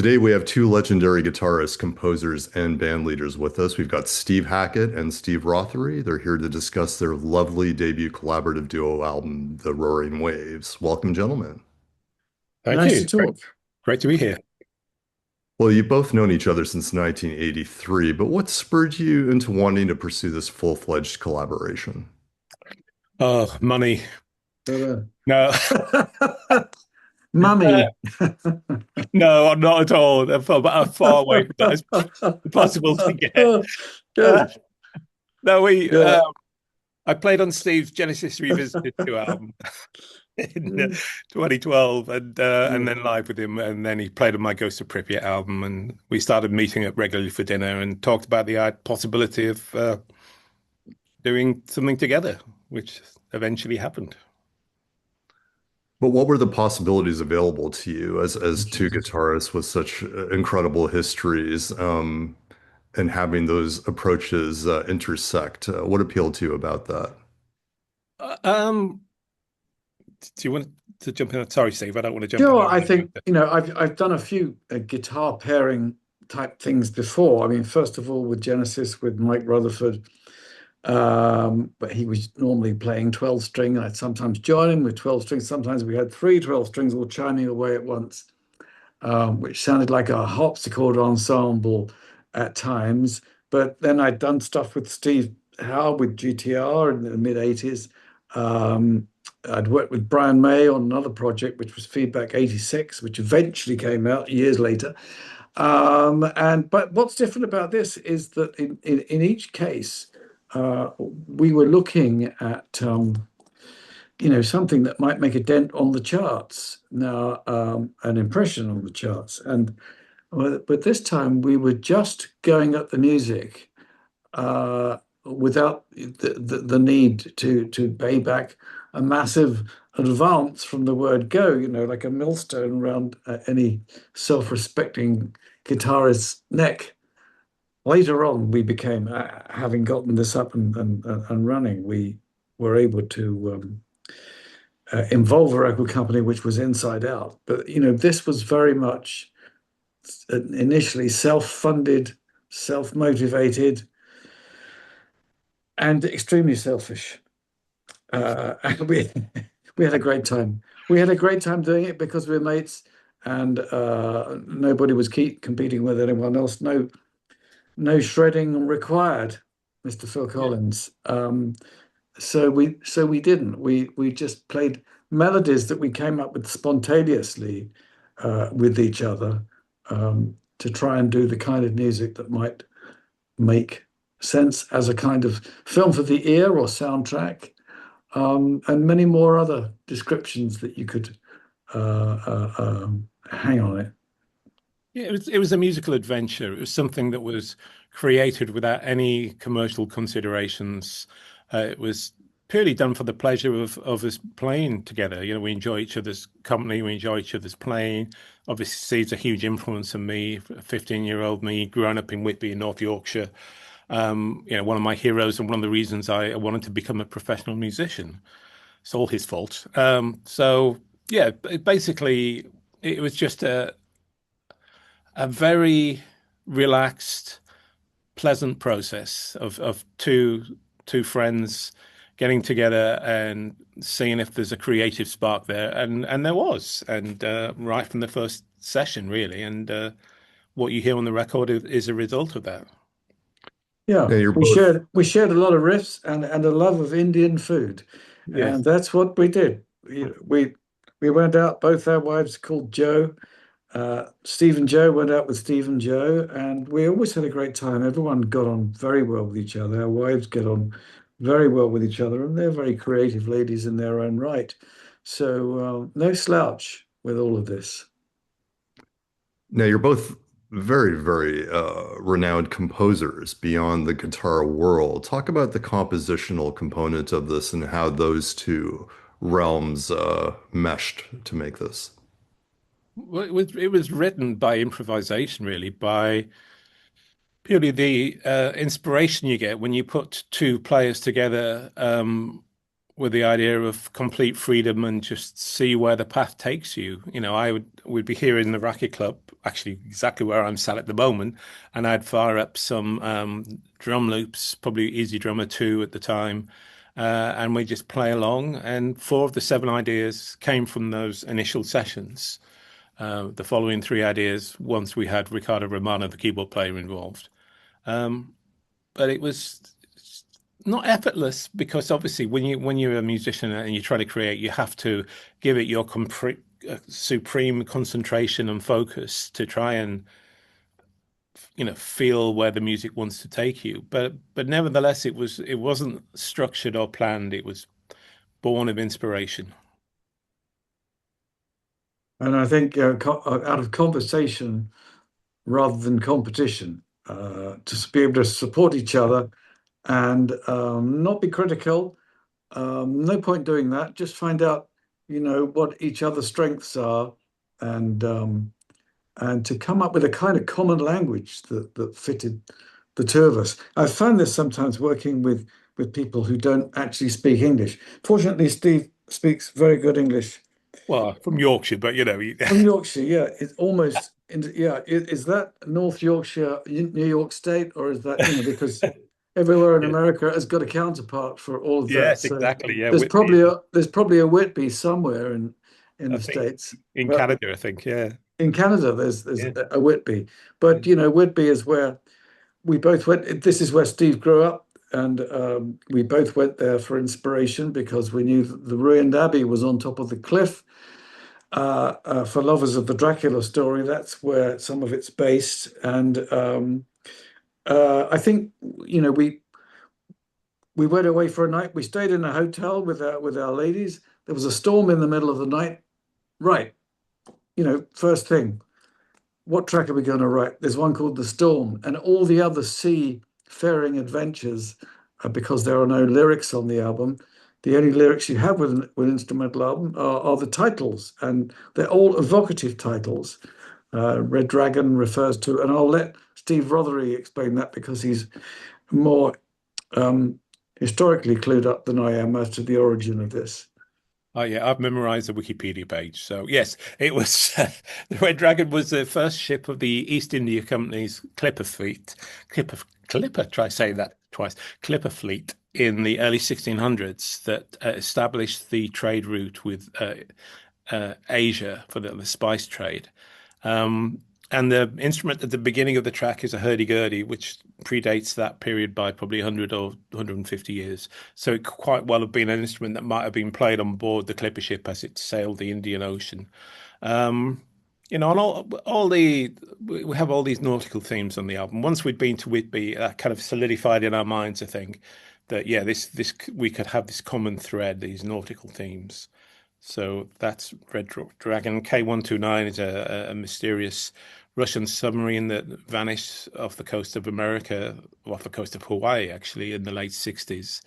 Today we have two legendary guitarists, composers, and band leaders with us. We've got Steve Hackett and Steve Rothery. They're here to discuss their lovely debut collaborative duo album, The Roaring Waves. Welcome, gentlemen. Thank Nice you. to talk. Great to be here. Well, you've both known each other since 1983, but what spurred you into wanting to pursue this full-fledged collaboration? Oh, money. Uh, No, Mummy. no, I'm not at all. I'm far away from that as possible to get. Uh, Good. no, Yeah. I played on Steve's Genesis Revisited 2 album in 2012 and then live with him. And then he played on my Ghost of Pripyat album. And we started meeting up regularly for dinner and talked about the possibility of doing something together, which eventually happened. But what were the possibilities available to you as two guitarists with such incredible histories, and having those approaches intersect? What appealed to you about that? Uh, um, do you want to jump in? Sorry, Steve, I don't want to jump in Sure. there. I think, I've done a few guitar pairing type things before. I mean, first of all, with Genesis, with Mike Rutherford, but he was normally playing 12 string. I'd sometimes join him with 12 strings. Sometimes we had 12 strings all chiming away at once, which sounded like a harpsichord ensemble at times. But then I'd done stuff with Steve Howe with GTR in the mid 80s. I'd worked with Brian May on another project, which was Feedback 86, which eventually came out years later. But what's different about this is that in each case, we were looking at something that might make a dent on the charts now, an impression on the charts. But this time we were just going at the music without the need to pay back a massive advance from the word go, like a millstone around any self-respecting guitarist's neck. Later on, we became, having gotten this up and running, we were able to involve a record company which was inside out. But, this was very much initially self-funded, self-motivated, and extremely selfish. And we had a great time. We had a great time doing it because we were mates, and nobody was competing with anyone else. No shredding required, Mr. Phil Collins. So we didn't. We just played melodies that we came up with spontaneously with each other, to try and do the kind of music that might make sense as a kind of film for the ear or soundtrack, and many more other descriptions that you could hang on it. Yeah, it was a musical adventure. It was something that was created without any commercial considerations. It was purely done for the pleasure of us playing together. We enjoy each other's company, we enjoy each other's playing. Obviously, Steve's a huge influence on me, 15-year-old me, growing up in Whitby in North Yorkshire. One of my heroes and one of the reasons I wanted to become a professional musician. It's all his fault. So yeah, basically, it was just a very relaxed, pleasant process of two friends getting together and seeing if there's a creative spark there, and there was, and right from the first session, really, and what you hear on the record is a result of that. Yeah, Yeah, you're we both. shared a lot of riffs and a love of Indian food, and Yes. that's what we did. We went out. Both our wives called Joe. Steve and Joe went out with Steve and Joe, and we always had a great time. Everyone got on very well with each other. Our wives get on very well with each other, and they're very creative ladies in their own right. So no slouch with all of this. Now, you're both very, very renowned composers beyond the guitar world. Talk about the compositional component of this and how those two realms meshed to make this. Well, it was written by improvisation, really, by purely the inspiration you get when you put two players together, with the idea of complete freedom and just see where the path takes you. Would be here in the Racket Club, actually exactly where I'm sat at the moment, and I'd fire up some drum loops, probably Easy Drummer 2 at the time, and we just play along. And 4 of the 7 ideas came from those initial sessions. The following 3 ideas, once we had Ricardo Romano, the keyboard player, involved. But it was not effortless because obviously when you're a musician and you try to create, you have to give it your supreme concentration and focus to try and feel where the music wants to take you. But nevertheless, it wasn't structured or planned. It was born of inspiration. And I think out of conversation rather than competition, to be able to support each other and not be critical. No point doing that. Just find out, what each other's strengths are, and to come up with a kind of common language that fitted the two of us. I found this sometimes working with people who don't actually speak English. Fortunately, Steve speaks very good English. Well, from Yorkshire, but From Yorkshire, yeah, it's almost, yeah. Is that North Yorkshire, New York State, or is that, because everywhere in yeah. America has got a counterpart for all of that. Yes, So exactly. Yeah, there's Whitby, probably a Whitby somewhere in I the think States. in But Canada, I think. Yeah, in Canada, there's yeah, a Whitby. But Whitby is where we both went. This is where Steve grew up, and we both went there for inspiration because we knew that the ruined abbey was on top of the cliff. For lovers of the Dracula story, that's where some of it's based. And I think, we went away for a night. We stayed in a hotel with our ladies. There was a storm in the middle of the night. Right, first thing, what track are we going to write? There's one called The Storm, and all the other seafaring adventures, because there are no lyrics on the album. The only lyrics you have with an instrumental album are the titles, and they're all evocative titles. Red Dragon refers to, and I'll let Steve Rothery explain that because he's more historically clued up than I am as to the origin of this. Oh yeah, I've memorized the Wikipedia page. So yes, it was the Red Dragon was the first ship of the East India Company's Clipper. Try saying that twice. Clipper fleet in the early 1600s that established the trade route with Asia for the spice trade. Um, and the instrument at the beginning of the track is a hurdy-gurdy, which predates that period by probably 100 or 150 years. So it could quite well have been an instrument that might have been played on board the clipper ship as it sailed the Indian Ocean. Um, and all we have all these nautical themes on the album. Once we'd been to Whitby, that kind of solidified in our minds, I think, that yeah, this we could have this common thread, these nautical themes. So that's Red Dragon. K129 is a mysterious Russian submarine that vanished off the coast of America, off the coast of Hawaii, actually, in the late 60s.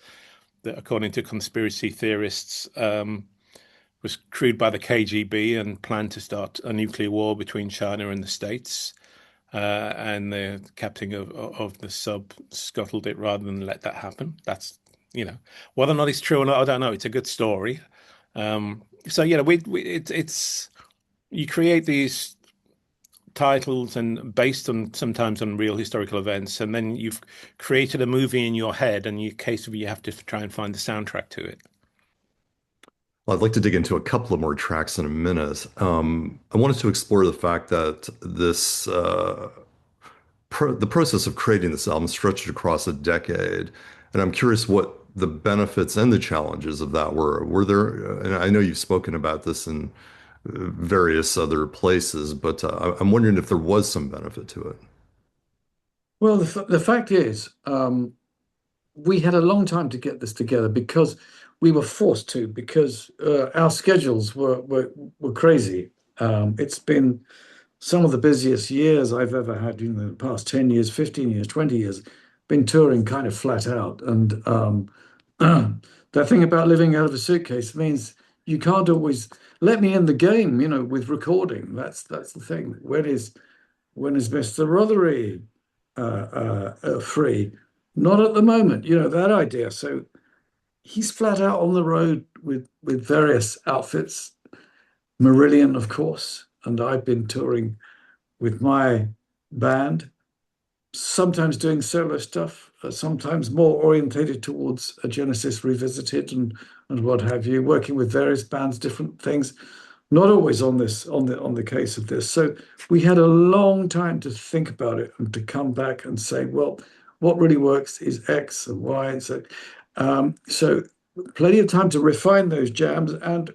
That, according to conspiracy theorists, was crewed by the KGB and planned to start a nuclear war between China and the States. And the captain of the sub scuttled it rather than let that happen. That's, whether or not it's true or not, I don't know. It's a good story. So it's you create these titles and based on sometimes on real historical events, and then you've created a movie in your head, and you have to try and find the soundtrack to it. Well, I'd like to dig into a couple of more tracks in a minute. I wanted to explore the fact that the process of creating this album stretched across a decade, and I'm curious what the benefits and the challenges of that were. Were there, and I know you've spoken about this in various other places, but I'm wondering if there was some benefit to it. Well, the fact is, we had a long time to get this together because we were forced to, because our schedules were crazy. It's been some of the busiest years I've ever had in the past 10 years, 15 years, 20 years, been touring kind of flat out. And the thing about living out of a suitcase means you can't always let me in the game, with recording. That's the thing. When is Mr. Rothery free? Not at the moment, that idea. So he's flat out on the road with various outfits, Marillion, of course, and I've been touring with my band, sometimes doing solo stuff, sometimes more orientated towards a Genesis revisited and what have you, working with various bands, different things. Not always on this on the case of this. So we had a long time to think about it and to come back and say, well, what really works is X and Y and so. So plenty of time to refine those jams and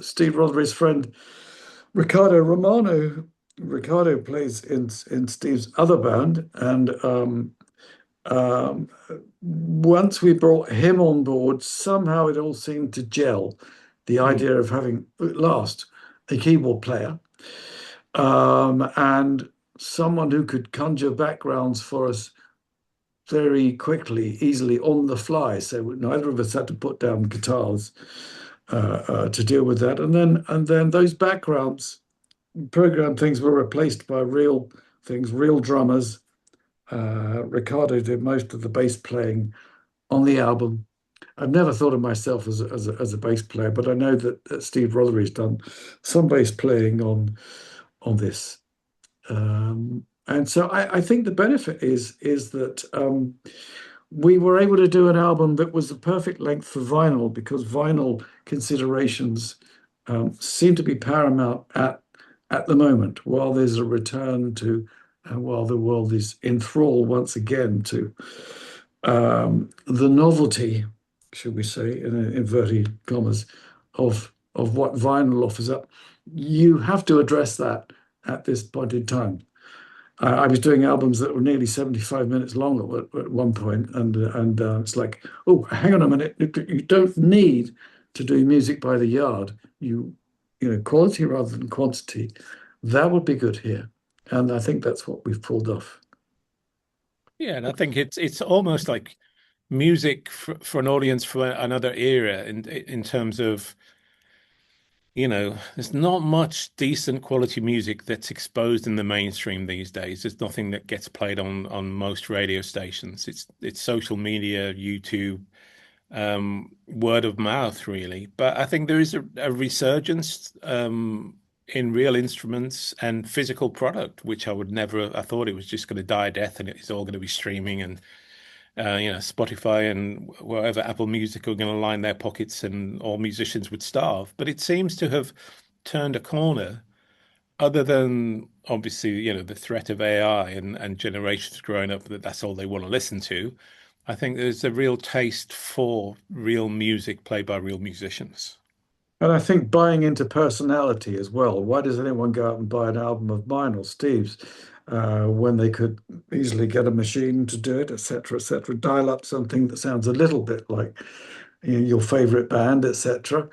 Steve Rothery's friend Ricardo Romano. Ricardo plays in Steve's other band, and um, once we brought him on board, somehow it all seemed to gel. The Mm. idea of having at last a keyboard player and someone who could conjure backgrounds for us very quickly, easily on the fly. So neither of us had to put down guitars to deal with that. And then those backgrounds, program things were replaced by real things, real drummers. Ricardo did most of the bass playing on the album. I've never thought of myself as a bass player, but I know that Steve Rothery's done some bass playing on this. And so I think the benefit is that we were able to do an album that was the perfect length for vinyl because vinyl considerations seem to be paramount at the moment while there's a return to while the world is enthralled once again to the novelty, should we say, in inverted commas, of what vinyl offers up. You have to address that at this point in time. I was doing albums that were nearly 75 minutes long at one point, and it's like, oh, hang on a minute, you don't need to do music by the yard. You know, quality rather than quantity. That would be good here, and I think that's what we've pulled off. Yeah, and I think it's almost like music for an audience for another era in terms of, there's not much decent quality music that's exposed in the mainstream these days. There's nothing that gets played on most radio stations. It's social media, YouTube, word of mouth, really. But I think there is a resurgence in real instruments and physical product, which I would never. I thought it was just going to die a death, and it's all going to be streaming and Spotify and wherever Apple Music are going to line their pockets and all musicians would starve. But it seems to have turned a corner, other than obviously, the threat of AI and generations growing up that that's all they want to listen to. I think there's a real taste for real music played by real musicians. And I think buying into personality as well. Why does anyone go out and buy an album of mine or Steve's when they could easily get a machine to do it, etc., etc., dial up something that sounds a little bit like your favorite band, etc.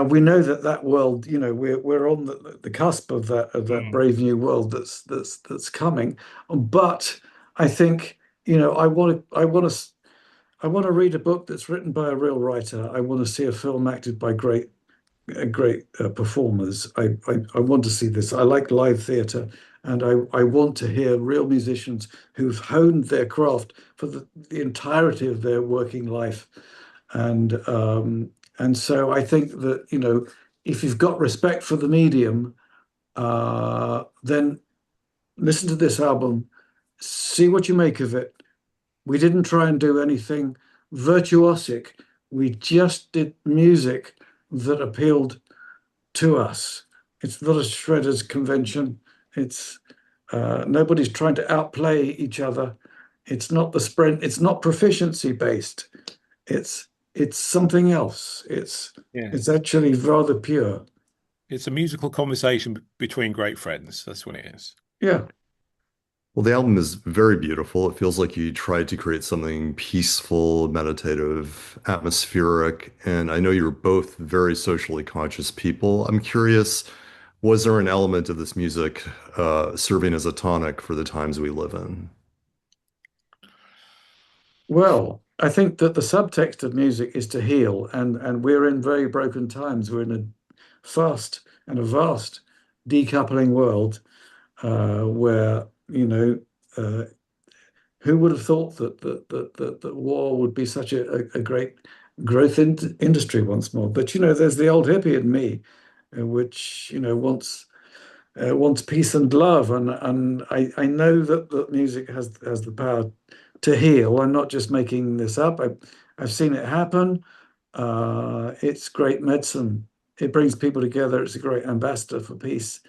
We know that world, we're on the cusp of that Mm. brave new world that's coming. But I think, I want to read a book that's written by a real writer. I want to see a film acted by great performers. I want to see this. I like live theatre, and I want to hear real musicians who've honed their craft for the entirety of their working life. And so I think that, if you've got respect for the medium, then listen to this album, see what you make of it. We didn't try and do anything virtuosic. We just did music that appealed to us. It's not a shredder's convention. It's nobody's trying to outplay each other. It's not the sprint. It's not proficiency based. It's something else. It's Yeah. it's actually rather pure. It's a musical conversation between great friends. That's what it is. Yeah. Well, the album is very beautiful. It feels like you tried to create something peaceful, meditative, atmospheric, and I know you're both very socially conscious people. I'm curious, was there an element of this music serving as a tonic for the times we live in? Well, I think that the subtext of music is to heal, and we're in very broken times. We're in a fast and a vast decoupling world where uh, Who would have thought that war would be such a great growth industry once more? But there's the old hippie in me, which wants peace and love, and I know that music has the power to heal. I'm not just making this up. I've seen it happen. It's great medicine. It brings people together. It's a great ambassador for peace.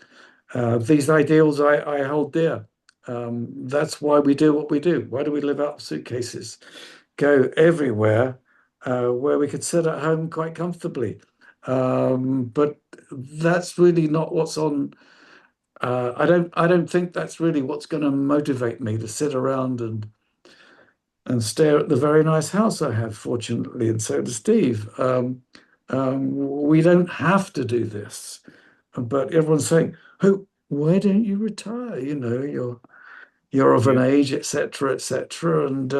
These ideals I hold dear. That's why we do what we do. Why do we live out of suitcases? Go everywhere where we could sit at home quite comfortably. But that's really not what's on. I don't think that's really what's going to motivate me to sit around and stare at the very nice house I have, fortunately, and so does Steve. We don't have to do this, but everyone's saying, "Oh, why don't you retire? You're of an Yeah. age, etc., etc." And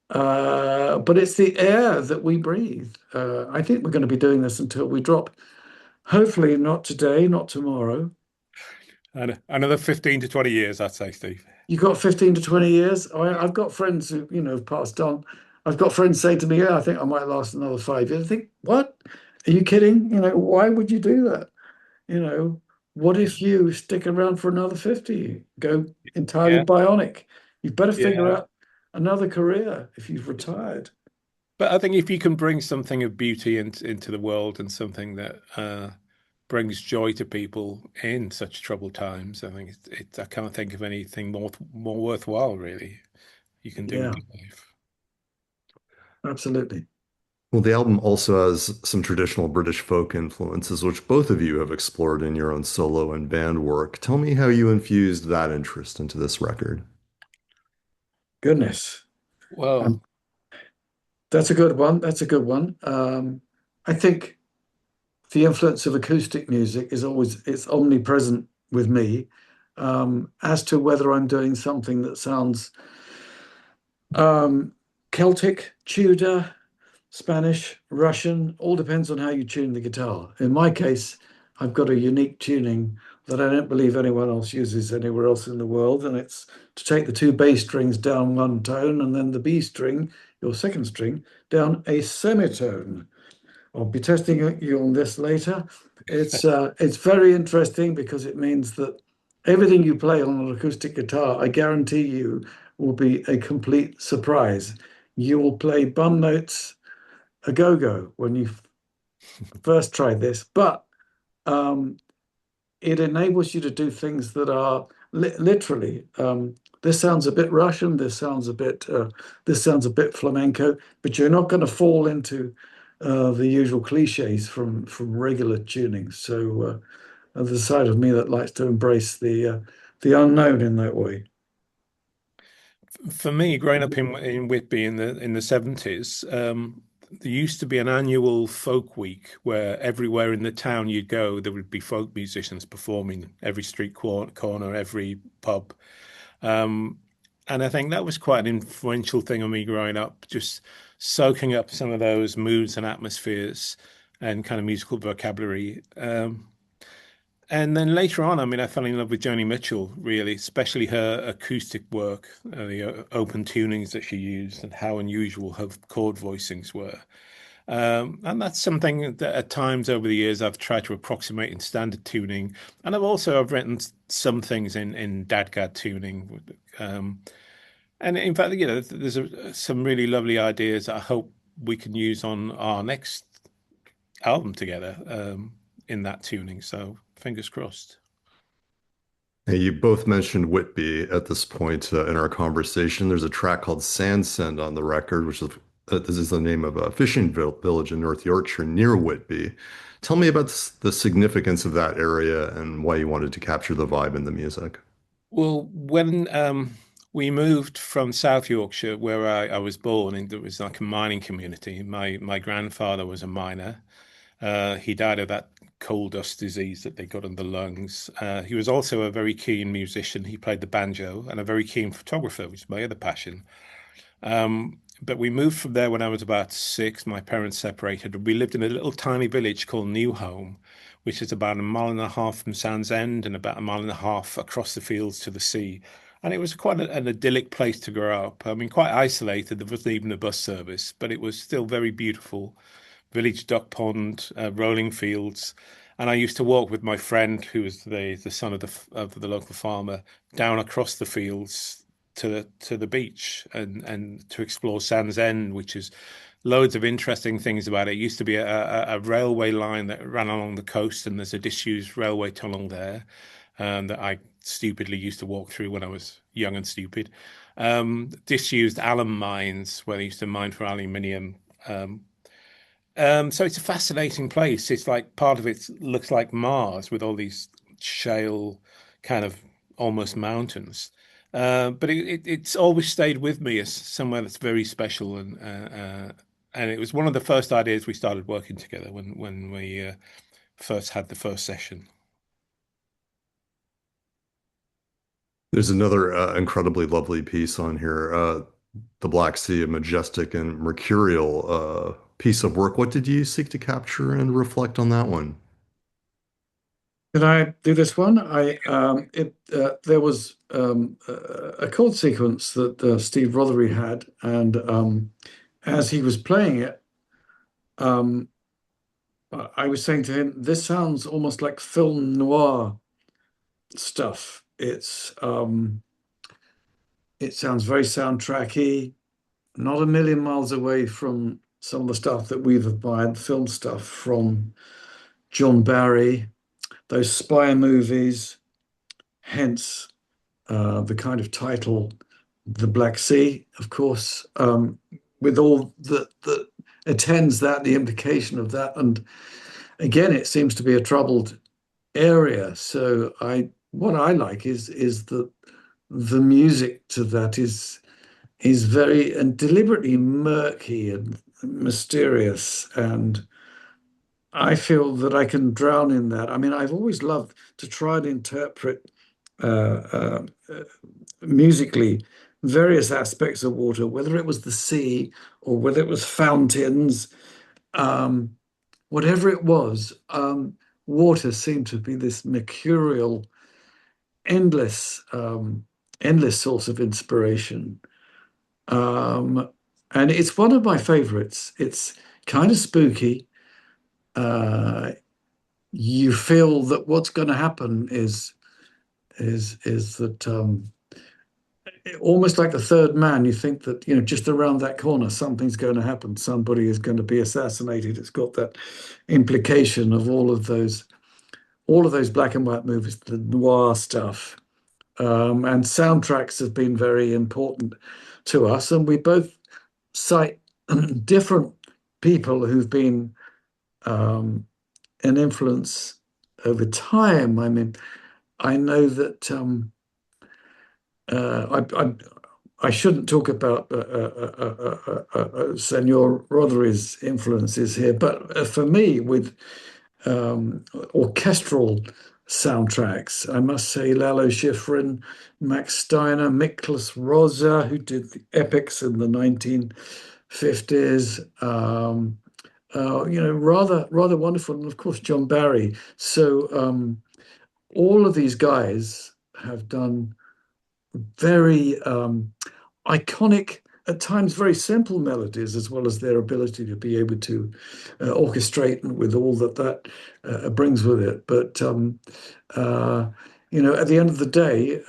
but it's the air that we breathe. I think we're going to be doing this until we drop. Hopefully, not today, not tomorrow. And another 15 to 20 years, I'd say, Steve. You got 15 to 20 years. I've got friends who, have passed on. I've got friends saying to me, "Yeah, I think I might last another 5 years." I think, what? Are you kidding? Why would you do that? You know, what if you stick around for another 50, go entirely Yeah. bionic? You better figure Yeah. out another career if you've retired. But I think if you can bring something of beauty into the world and something that brings joy to people in such troubled times, I think I can't think of anything more worthwhile, really, you can do with Yeah, your life. absolutely. Well, the album also has some traditional British folk influences, which both of you have explored in your own solo and band work. Tell me how you infused that interest into this record. Goodness. Well, Um, that's a good one. That's a good one. I think the influence of acoustic music it's omnipresent with me. As to whether I'm doing something that sounds um, Celtic, Tudor, Spanish, Russian, all depends on how you tune the guitar. In my case, I've got a unique tuning that I don't believe anyone else uses anywhere else in the world, and it's to take the two bass strings down one tone and then the B string, your second string, down a semitone. I'll be testing you on this later. It's very interesting because it means that everything you play on an acoustic guitar, I guarantee you, will be a complete surprise. You will play bum notes a go-go when you first try this, but um, it enables you to do things that are literally. This sounds a bit Russian. This sounds a bit flamenco, but you're not going to fall into the usual cliches from regular tuning. So the side of me that likes to embrace the unknown in that way. for me, growing up in Whitby in the 70s, there used to be an annual folk week where everywhere in the town you'd go, there would be folk musicians performing every street corner, every pub. Um, and I think that was quite an influential thing on me growing up, just soaking up some of those moods and atmospheres and kind of musical vocabulary. And then later on, I mean, I fell in love with Joni Mitchell, really, especially her acoustic work, the open tunings that she used, and how unusual her chord voicings were. And that's something that at times over the years I've tried to approximate in standard tuning, and I've written some things in DADGAD tuning. And in fact, there's some really lovely ideas that I hope we can use on our next album together in that tuning. So fingers crossed. Hey, you both mentioned Whitby at this point in our conversation. There's a track called Sandsend on the record, which is this is the name of a fishing village in North Yorkshire near Whitby. Tell me about the significance of that area and why you wanted to capture the vibe in the music. Well, when we moved from South Yorkshire, where I was born, and it was like a mining community. My grandfather was a miner. He died of that coal dust disease that they got in the lungs. He was also a very keen musician. He played the banjo and a very keen photographer, which is my other passion. But we moved from there when I was about 6. My parents separated. We lived in a little tiny village called Newholme, which is about a mile and a half from Southend and about a mile and a half across the fields to the sea. and it was quite an idyllic place to grow up. I mean, quite isolated. There wasn't even a bus service, but it was still very beautiful. Village duck pond, rolling fields, and I used to walk with my friend, who was the son of the local farmer, down across the fields to the beach and to explore Sands End, which is loads of interesting things about it. It used to be a railway line that ran along the coast, and there's a disused railway tunnel there that I stupidly used to walk through when I was young and stupid. Disused alum mines where they used to mine for aluminium. So it's a fascinating place. It's like part of it looks like Mars with all these shale kind of almost mountains. But it's always stayed with me as somewhere that's very special, and it was one of the first ideas we started working together when we first had the first session. There's another incredibly lovely piece on here, The Black Sea, a majestic and mercurial piece of work. What did you seek to capture and reflect on that one? Can I do this one? I it there was a chord sequence that Steve Rothery had, and as he was playing it, um, I was saying to him, "This sounds almost like film noir stuff. It sounds very soundtracky, not a million miles away from some of the stuff that we've admired, film stuff from John Barry, those spy movies, hence the kind of title, The Black Sea, of course, with all that attends that, the implication of that. And again, it seems to be a troubled area. So what I like is that the music to that is very and deliberately murky and mysterious, and I feel that I can drown in that. I mean, I've always loved to try and interpret uh, musically various aspects of water, whether it was the sea or whether it was fountains, um, whatever it was. Water seemed to be this mercurial, endless, endless source of inspiration. Um, and it's one of my favorites. It's kind of spooky. Uh, you feel that what's going to happen is that almost like the third man, you think that, just around that corner, something's going to happen. Somebody is going to be assassinated. It's got that implication of all of those black and white movies, the noir stuff. And soundtracks have been very important to us. And we both cite different people who've been an influence over time. I mean, I know that I shouldn't talk about Senor Rothery's influences here, but for me, with orchestral soundtracks, I must say Lalo Schifrin, Max Steiner, Miklos Rozsa, who did the epics in the 1950s. Rather wonderful, and of course John Barry. So all of these guys have done very iconic, at times very simple melodies, as well as their ability to be able to orchestrate with all that brings with it. But at the end of the day,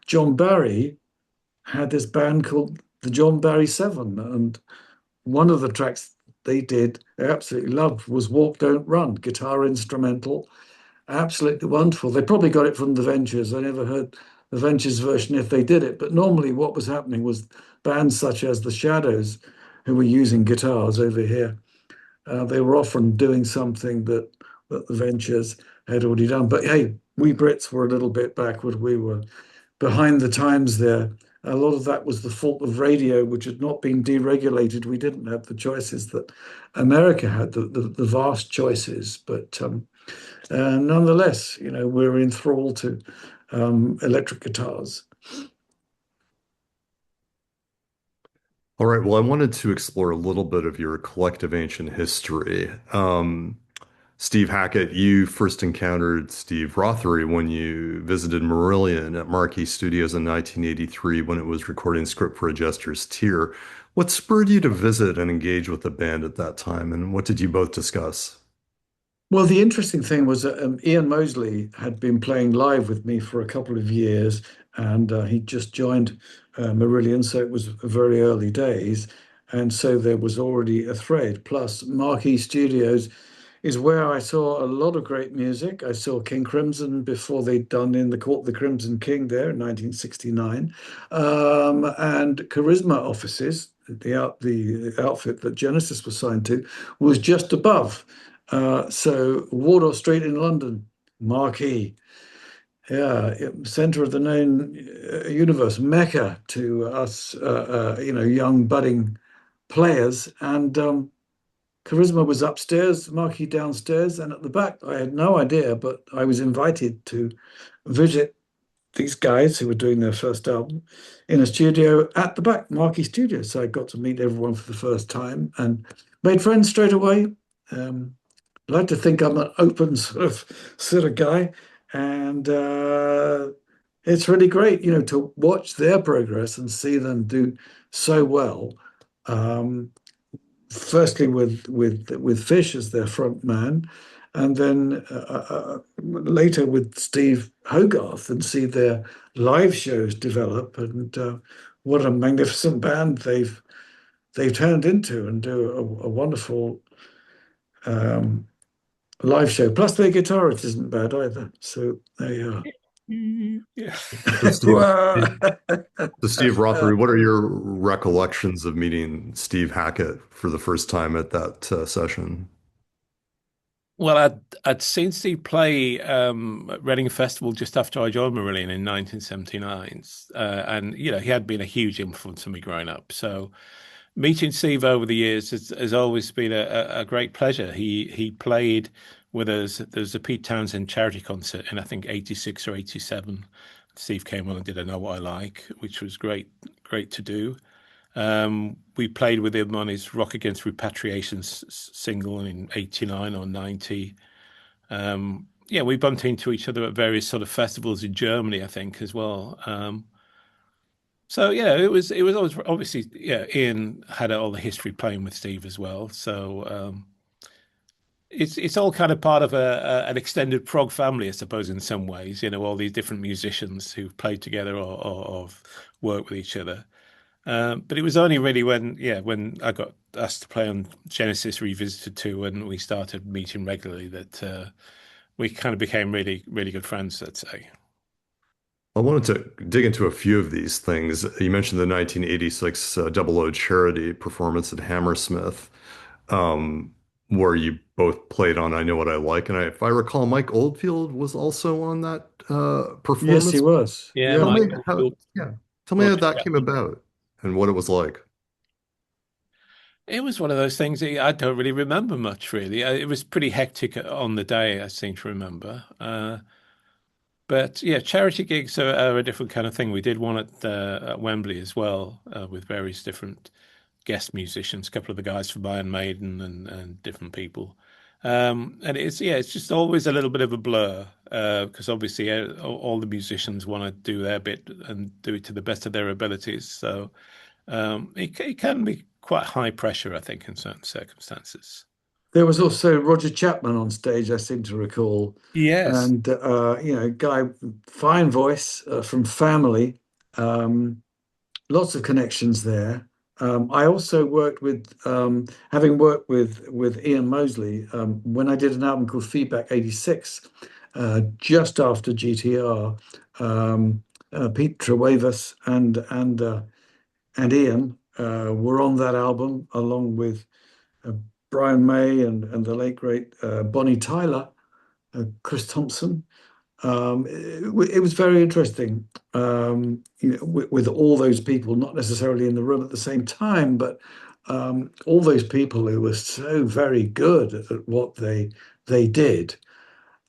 John Barry had this band called the John Barry Seven, and one of the tracks they did, I absolutely loved, was "Walk Don't Run," guitar instrumental. Absolutely wonderful. They probably got it from the Ventures. I never heard the Ventures version if they did it, but normally what was happening was bands such as the Shadows, who were using guitars over here, they were often doing something that the Ventures had already done. But hey, we Brits were a little bit backward. We were behind the times there. A lot of that was the fault of radio, which had not been deregulated. We didn't have the choices that America had, the vast choices. But nonetheless, we're enthralled to electric guitars. All right, well, I wanted to explore a little bit of your collective ancient history. Steve Hackett, you first encountered Steve Rothery when you visited Marillion at Marquee Studios in 1983 when it was recording Script for a Jester's Tear. What spurred you to visit and engage with the band at that time, and what did you both discuss? Well, the interesting thing was that Ian Mosley had been playing live with me for a couple of years, and he just joined Marillion, so it was very early days, and so there was already a thread. Plus, Marquee Studios is where I saw a lot of great music. I saw King Crimson before they'd done In the Court of the Crimson King there in 1969, and Charisma Offices, the outfit that Genesis was signed to, was just above. So Wardour Street in London, Marquee, yeah, center of the known universe, Mecca to us, young budding players. And Charisma was upstairs, Marquee downstairs, and at the back, I had no idea, but I was invited to visit these guys who were doing their first album in a studio at the back, Marquee Studio. So I got to meet everyone for the first time and made friends straight away. Um, I like to think I'm an open sort of guy, and it's really great, to watch their progress and see them do so well. Um, Firstly, with Fish as their front man, and then later with Steve Hogarth, and see their live shows develop, and what a magnificent band they've turned into, and do a wonderful. Um, Live show. Plus, their guitarist isn't bad either. So there you are. Yeah. So Steve Rothery, what are your recollections of meeting Steve Hackett for the first time at that session? Well, I'd seen Steve play at Reading Festival just after I joined Marillion in 1979, and he had been a huge influence on me growing up. So meeting Steve over the years has always been a great pleasure. He played with us. There was a Pete Townsend charity concert in I think '86 or '87. Steve came on and did a Know What I Like, which was great to do. We played with him on his Rock Against Repatriation single in '89 or '90. Yeah, we bumped into each other at various sort of festivals in Germany, I think, as well. So yeah, it was always obviously yeah. Ian had all the history playing with Steve as well, so it's all kind of part of an extended prog family, I suppose, in some ways. All these different musicians who've played together or have worked with each other. But it was only really when I got asked to play on Genesis Revisited 2 and we started meeting regularly that we kind of became really, really good friends, let's say. I wanted to dig into a few of these things. You mentioned the 1986 Double O Charity performance at Hammersmith, where you both played on I Know What I Like. And if I recall, Mike Oldfield was also on that Yes, he performance. was. Yeah, Tell Yeah. me Michael how, Field, yeah, tell me how Roger that came Chapman. about and what it was like. It was one of those things that I don't really remember much, really. It was pretty hectic on the day, I seem to remember. But yeah, charity gigs are a different kind of thing. We did one at Wembley as well, with various different guest musicians, a couple of the guys from Iron Maiden and different people. And it's just always a little bit of a blur because obviously all the musicians want to do their bit and do it to the best of their abilities. So it can be quite high pressure, I think, in certain circumstances. There was also Roger Chapman on stage, I seem to recall. Yes. And, guy, fine voice from family, lots of connections there. I also worked having worked with Ian Mosley, when I did an album called Feedback '86, just after GTR. Pete Trewavas and Ian were on that album, along with uh, Brian May and the late great Bonnie Tyler, Chris Thompson. It was very interesting, with all those people, not necessarily in the room at the same time, but all those people who were so very good at what they did.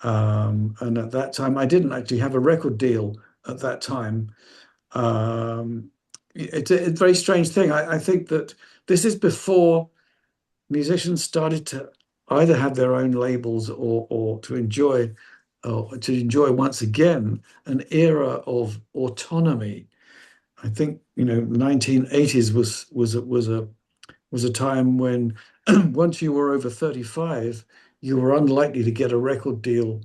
And at that time, I didn't actually have a record deal at that time. Um, it's a very strange thing. I think that this is before musicians started to either have their own labels or to enjoy once again an era of autonomy. I think, the 1980s was a time when once you were over 35, you were unlikely to get a record deal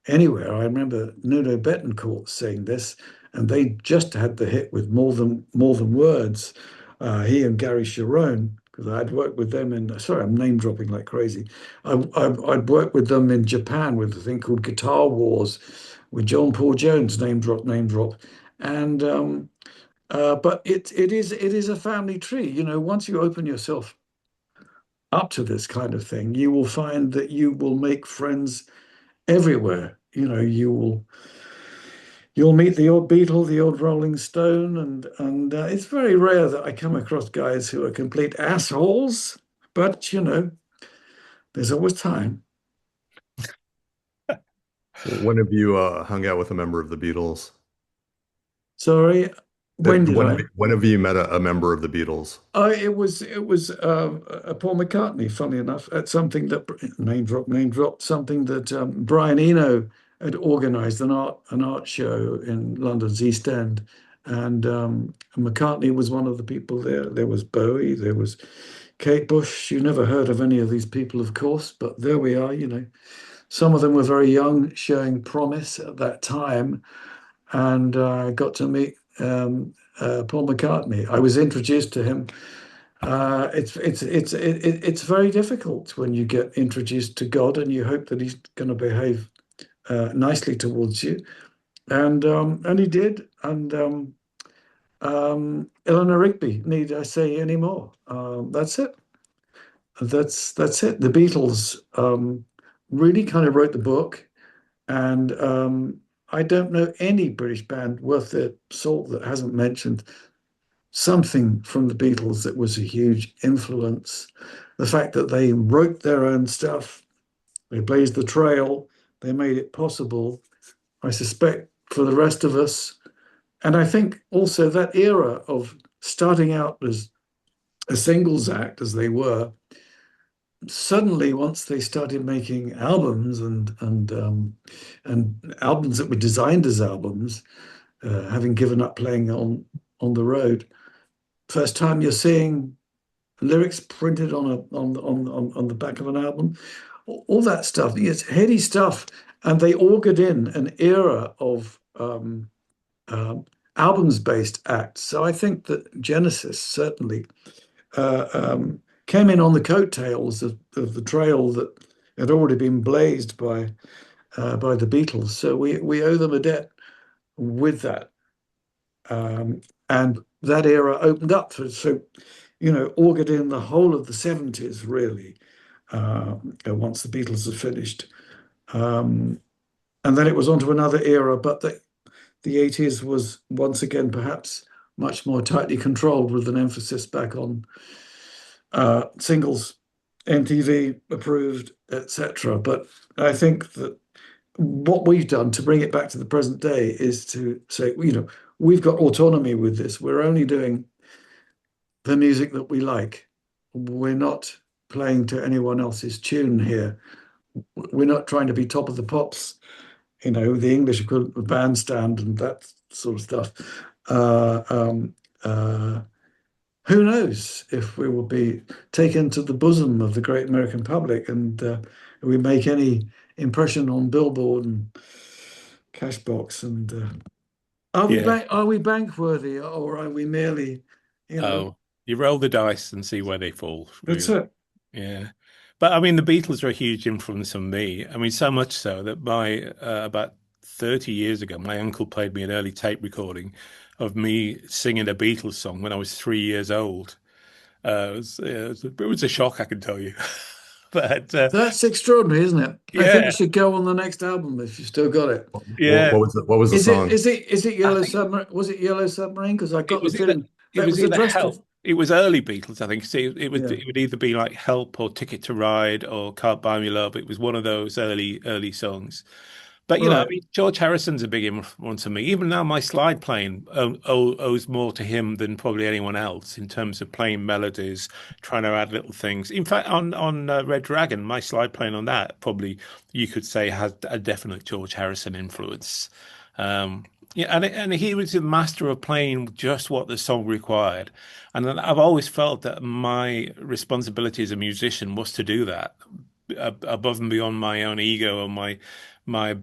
anywhere. I remember Nuno Bettencourt saying this, and they just had the hit with More Than Words. He and Gary Sharon, because I'd worked with them in. Sorry, I'm name dropping like crazy. I'd worked with them in Japan with a thing called Guitar Wars, with John Paul Jones, name drop, and but it is a family tree. Once you open yourself up to this kind of thing, you will find that you will make friends everywhere. You'll meet the odd Beatle, the odd Rolling Stone, and it's very rare that I come across guys who are complete assholes. But there's always time. When have you hung out with a member of the Beatles? Sorry, when did I? When have you met a member of the Beatles? Oh, it was Paul McCartney. Funny enough, at something that name drop, something that Brian Eno had organised an art show in London's East End, and McCartney was one of the people there. There was Bowie, there was Kate Bush. You never heard of any of these people, of course, but there we are. Some of them were very young, showing promise at that time, and I got to meet Paul McCartney. I was introduced to him. It's very difficult when you get introduced to God and you hope that He's going to behave nicely towards you, and He did. And Eleanor Rigby, need I say any more? That's it. That's it. The Beatles really kind of wrote the book, and I don't know any British band worth their salt that hasn't mentioned something from the Beatles that was a huge influence. The fact that they wrote their own stuff, they blazed the trail, they made it possible, I suspect, for the rest of us. And I think also that era of starting out as a singles act, as they were, suddenly once they started making albums and albums that were designed as albums, having given up playing on the road, first time you're seeing lyrics printed on the back of an album, all that stuff. It's heady stuff, and they augured in an era of albums-based acts. So I think that Genesis certainly uh, um, came in on the coattails of the trail that had already been blazed by the Beatles. So we owe them a debt with that. And that era opened up so augured in the whole of the 70s, really, once the Beatles had finished. Um, and then it was on to another era, but the 80s was once again perhaps much more tightly controlled with an emphasis back on singles, MTV approved, etc. But I think that what we've done to bring it back to the present day is to say, we've got autonomy with this. We're only doing the music that we like. We're not playing to anyone else's tune here. We're not trying to be top of the pops, the English equivalent of bandstand and that sort of stuff. Uh, um, uh, who knows if we will be taken to the bosom of the great American public and we make any impression on Billboard and Cashbox and Yeah. are we bank worthy or are we merely, you know, Oh, you roll the dice and see where they fall, that's really. it. Yeah. But I mean, the Beatles are a huge influence on me. I mean, so much so that about 30 years ago, my uncle played me an early tape recording of me singing a Beatles song when I was 3 years old. It was a shock, I can tell you. But That's extraordinary, isn't it? I think you yeah, should go on the next album if you still got it. yeah. What was the song? Is it I Yellow think Submarine? Was it Yellow Submarine? Because I it got the was either feeling it that was was either addressed to. Help. It was early Beatles, I think. See, Yeah. it would either be like Help or Ticket to Ride or Can't Buy Me Love. It was one of those early songs. But I Right. mean, George Harrison's a big influence on me. Even now, my slide playing owes more to him than probably anyone else in terms of playing melodies, trying to add little things. In fact, on Red Dragon, my slide playing on that probably you could say has a definite George Harrison influence. Um, yeah, and he was the master of playing just what the song required. And I've always felt that my responsibility as a musician was to do that above and beyond my own ego and my my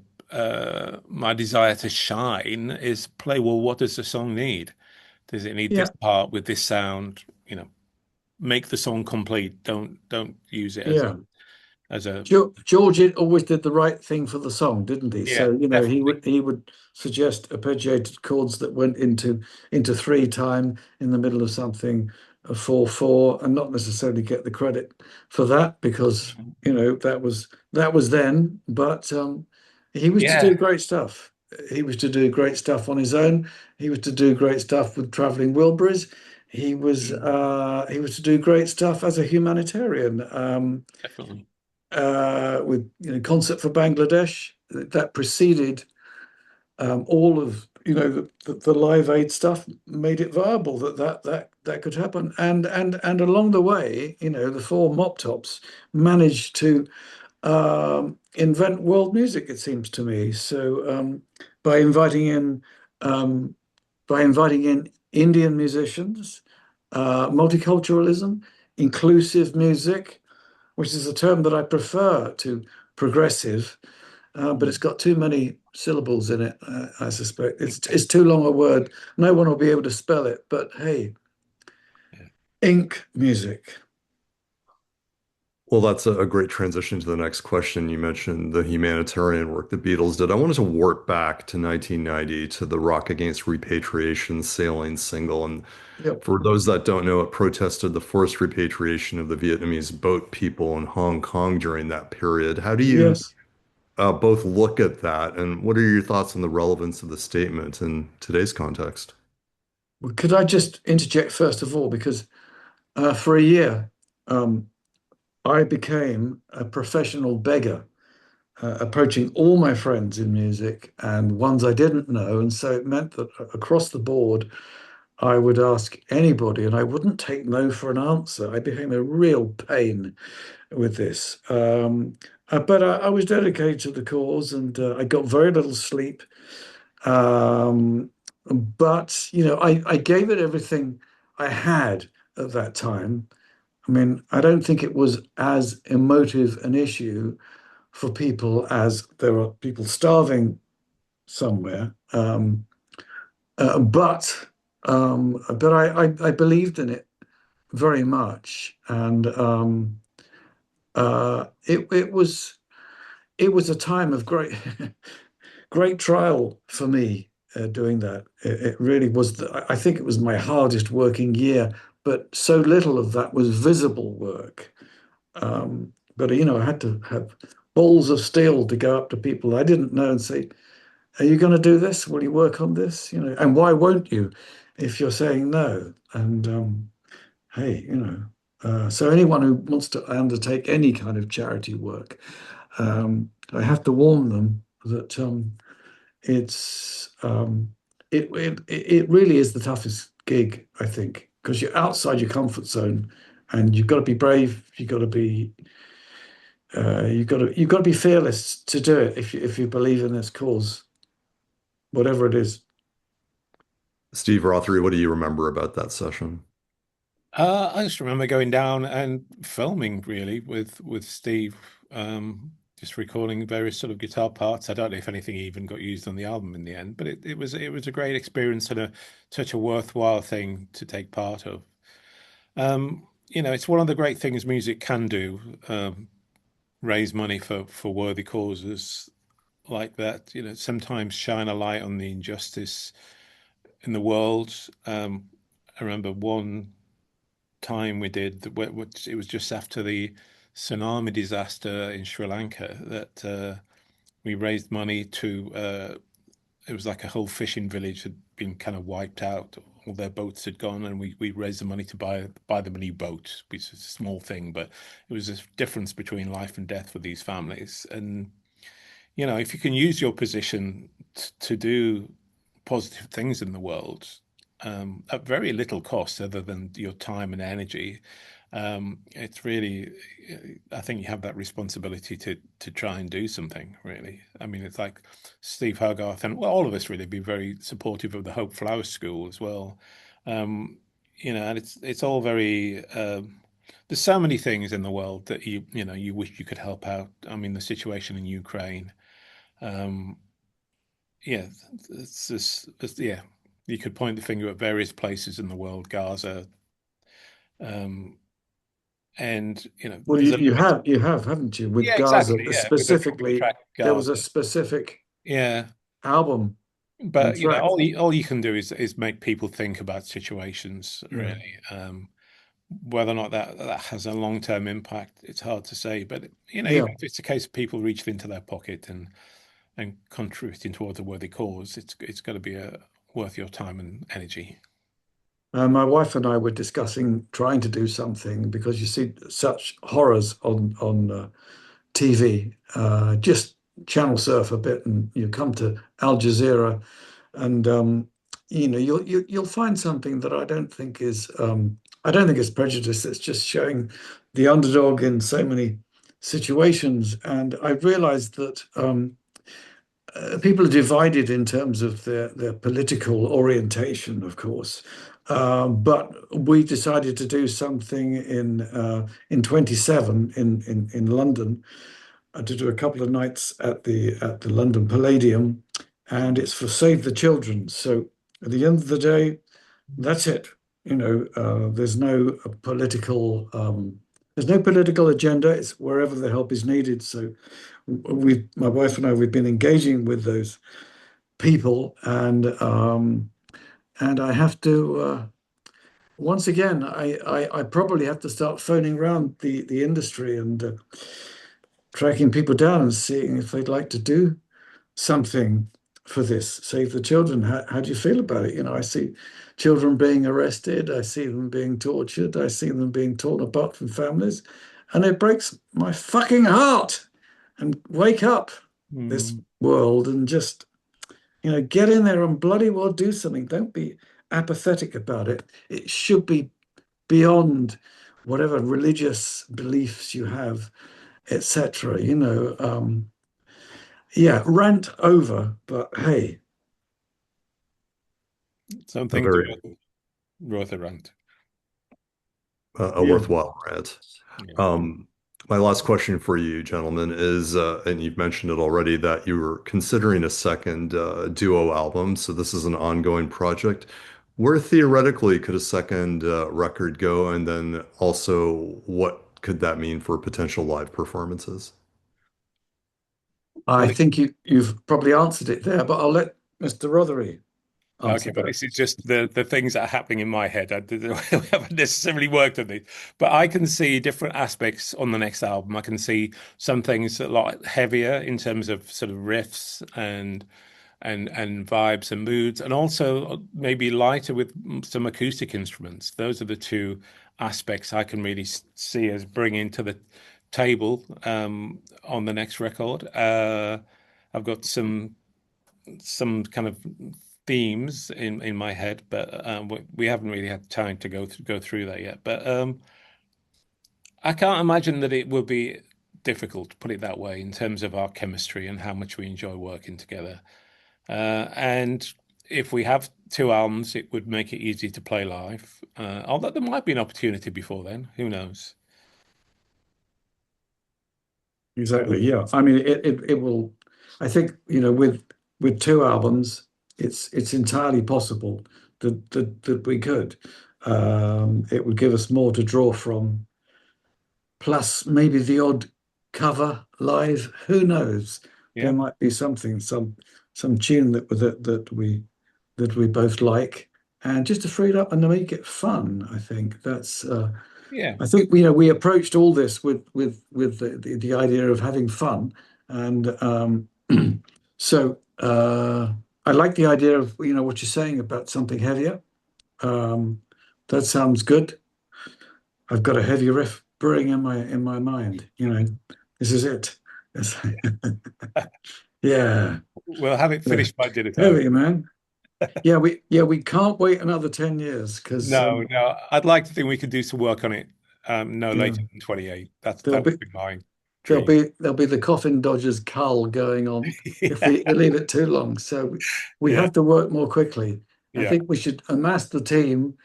desire to shine is play, well, what does the song need? Does it need this Yeah. part with this sound? Make the song complete. Don't use it Yeah. as a George always did the right thing for the song, didn't he? yeah, So, he definitely. would suggest arpeggiated chords that went into three time in the middle of something, a 4/4, and not necessarily get the credit for that because, that was then, but he was to do Yeah. great stuff. He was to do great stuff on his own. He was to do great stuff with traveling Wilburys. He was to do great stuff as a humanitarian. Definitely. With concert for Bangladesh that preceded all of the Live Aid stuff made it viable that could happen, and along the way the four Mop Tops managed to invent world music, it seems to me. So by inviting in um, by inviting in Indian musicians, multiculturalism, inclusive music, which is a term that I prefer to progressive, but it's got too many syllables in it. I suspect it's too long a word. No one will be able to spell it. But hey, Yeah. ink music. Well, that's a great transition to the next question. You mentioned the humanitarian work the Beatles did. I wanted to warp back to 1990 to the Rock Against Repatriation sailing single. And Yep. for those that don't know, it protested the forced repatriation of the Vietnamese boat people in Hong Kong during that period. How do you Yes. both look at that, and what are your thoughts on the relevance of the statement in today's context? Well, could I just interject first of all, because for a year um, I became a professional beggar, approaching all my friends in music and ones I didn't know, and so it meant that across the board I would ask anybody, and I wouldn't take no for an answer. I became a real pain with this. But I was dedicated to the cause, and I got very little sleep. Um, but I gave it everything I had at that time. I mean, I don't think it was as emotive an issue for people as there are people starving somewhere. But I believed in it very much, and it was a time of great great trial for me doing that. It really was. I think it was my hardest working year, but so little of that was visible work. But I had to have balls of steel to go up to people I didn't know and say, "Are you going to do this? Will you work on this? And why won't you if you're saying no?" And hey, so anyone who wants to undertake any kind of charity work, I have to warn them that it's it really is the toughest gig, I think, because you're outside your comfort zone, and you've got to be brave. You've got to be fearless to do it if you believe in this cause, whatever it is. Steve Rothery, what do you remember about that session? I just remember going down and filming really with Steve, just recording various sort of guitar parts. I don't know if anything even got used on the album in the end, but it was a great experience and such a worthwhile thing to take part of. It's one of the great things music can do, raise money for worthy causes like that. Sometimes shine a light on the injustice in the world. I remember one time we did, which it was just after the tsunami disaster in Sri Lanka that we raised money to. It was like a whole fishing village had been kind of wiped out. All their boats had gone, and we raised the money to buy them a new boat, which is a small thing, but it was a difference between life and death for these families. And if you can use your position to do positive things in the world at very little cost other than your time and energy, it's really, I think you have that responsibility to try and do something, really. I mean, it's like Steve Hogarth and well, all of us really be very supportive of the Hope Flower School as well. Um, and it's all very there's so many things in the world that you wish you could help out. I mean, the situation in Ukraine. Um, yeah, yeah. You could point the finger at various places in the world, Gaza, um, and Well, there's a limit. you have, haven't you? With Yeah, Gaza exactly. Yeah, with the specifically, track there was Gaza. a specific Yeah, album and but track. all you can do is make people think about situations, Yeah, really. Whether or not that has a long-term impact, it's hard to say. But yeah. even if it's a case of people reaching into their pocket and contributing towards a worthy cause, it's got to be worth your time and energy. My wife and I were discussing trying to do something because you see such horrors on TV. Just channel surf a bit, and you come to Al Jazeera, and you'll find something that I don't think is prejudice. It's just showing the underdog in so many situations, and I realized that. People are divided in terms of their political orientation, of course. But we decided to do something in 27 in London, to do a couple of nights at the London Palladium, and it's for Save the Children. So at the end of the day, that's it. There's no political agenda. It's wherever the help is needed. So my wife and I, we've been engaging with those people, and I have to once again, I probably have to start phoning around the industry and tracking people down and seeing if they'd like to do something for this. Save the children. How do you feel about it? I see children being arrested. I see them being tortured. I see them being torn apart from families, and it breaks my fucking heart. And wake up, this Mm. world, and just get in there and bloody well do something. Don't be apathetic about it. It should be beyond whatever religious beliefs you have, etc. Yeah, rant over, but hey, A Something very worth a rant. a yeah. worthwhile rant. Yeah. Um, my last question for you, gentlemen, is, and you've mentioned it already, that you were considering a second duo album. So this is an ongoing project. Where theoretically could a second record go? And then also, what could that mean for potential live performances? I Well, think you've probably answered it there, but I'll let Mr. Rothery answer okay, but that. this is just the things that are happening in my head. I haven't necessarily worked on these, but I can see different aspects on the next album. I can see some things a lot heavier in terms of sort of riffs and vibes and moods, and also maybe lighter with some acoustic instruments. Those are the two aspects I can really see as bringing to the table on the next record. I've got some kind of themes in my head, but we haven't really had time to go through that yet. But I can't imagine that it would be difficult, to put it that way, in terms of our chemistry and how much we enjoy working together. And if we have two albums, it would make it easy to play live. Although there might be an opportunity before then, who knows? Exactly. Yeah. I mean, it will. I think with two albums, it's entirely possible that we could. It would give us more to draw from. Plus, maybe the odd cover live. Who knows? There Yeah, might be something, some tune that we both like, and just to free it up and to make it fun. I think that's. yeah, I think we approached all this with the idea of having fun, and so I like the idea of what you're saying about something heavier. Um, that sounds good. I've got a heavy riff brewing in my mind. This is it. It's- yeah, We'll have it yeah. finished by dinner time. Heavy, man. Yeah, we can't wait another 10 years because No. I'd like to think we could do some work on it no yeah, later than 28. there'll That be would be my there'll dream. be there'll be the coffin dodgers cull going on if Yeah, we leave it too long. So we yeah, have to work more quickly. I yeah, think we should amass the team,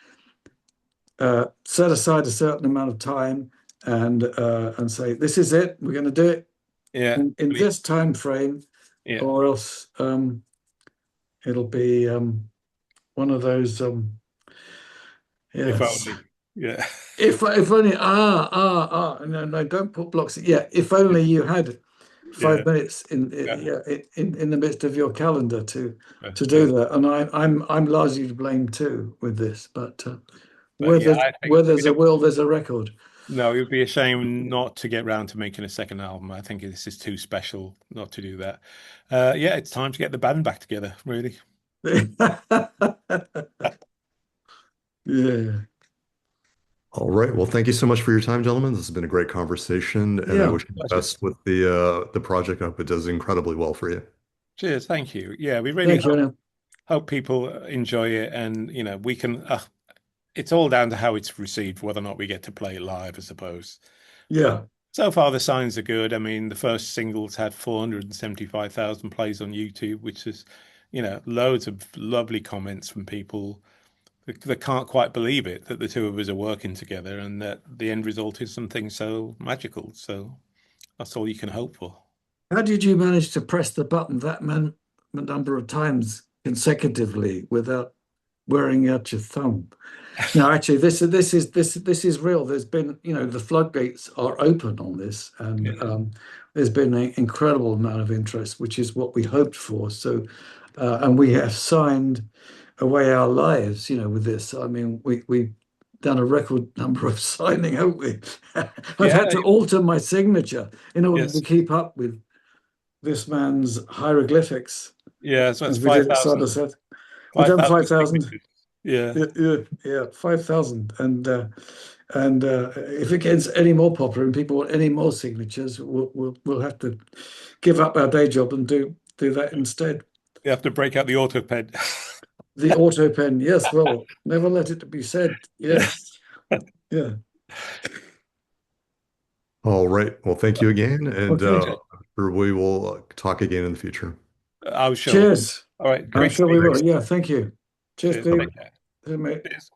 set aside a certain amount of time, and say this is it. We're going to do it yeah. in this time frame, Yeah. or else it'll be one of those. If Yes. only. Yeah. If only no, don't put blocks. Yeah, if only you had Yeah. 5 minutes Yeah. in the midst of your calendar to Yeah. do that. And I'm largely to blame too with this, but But where yeah, there's I think where there's a will, there's a record. no, it would be a shame not to get round to making a second album. I think this is too special not to do that. Yeah, it's time to get the band back together, really. Yeah, All right. Well, thank you so much for your time, gentlemen. This has been a great conversation, and I yeah. wish you the Pleasure. best with the project. I hope it does incredibly well for you. Cheers. Thank you. Yeah, we really Thank you, Anil. hope people enjoy it, and we can. It's all down to how it's received, whether or not we get to play it live, I suppose. But Yeah, so far, the signs are good. I mean, the first singles had 475,000 plays on YouTube, which is, loads of lovely comments from people that can't quite believe it that the two of us are working together and that the end result is something so magical. So that's all you can hope for. how did you manage to press the button that number of times consecutively without wearing out your thumb? No, actually, this is real. There's been, the floodgates are open on this, and Yeah. there's been an incredible amount of interest, which is what we hoped for. So, and we have signed away our lives, with this. I mean, we've done a record number of signing, haven't we? I've Yeah. had to alter my signature in order to Yes. keep up with this man's hieroglyphics, Yeah. So it's as we did at Somerset. We've done 5,000 5,000. signatures. Yeah. Yeah, 5,000. And if it gets any more popular and people want any more signatures, we'll have to give up our day job and do that instead. You have to break out the auto pen. The auto pen, yes, well, never let it be said. Yeah. Yes, yeah. All right. Well, thank you again, and Okay. I'm sure we will talk again in the future. I was sure. Cheers. All right. I'm Great to sure we meet you. will. Thanks. Yeah, thank you. Cheers, Cheers. Steve. Take care. Cheers, mate. Cheers.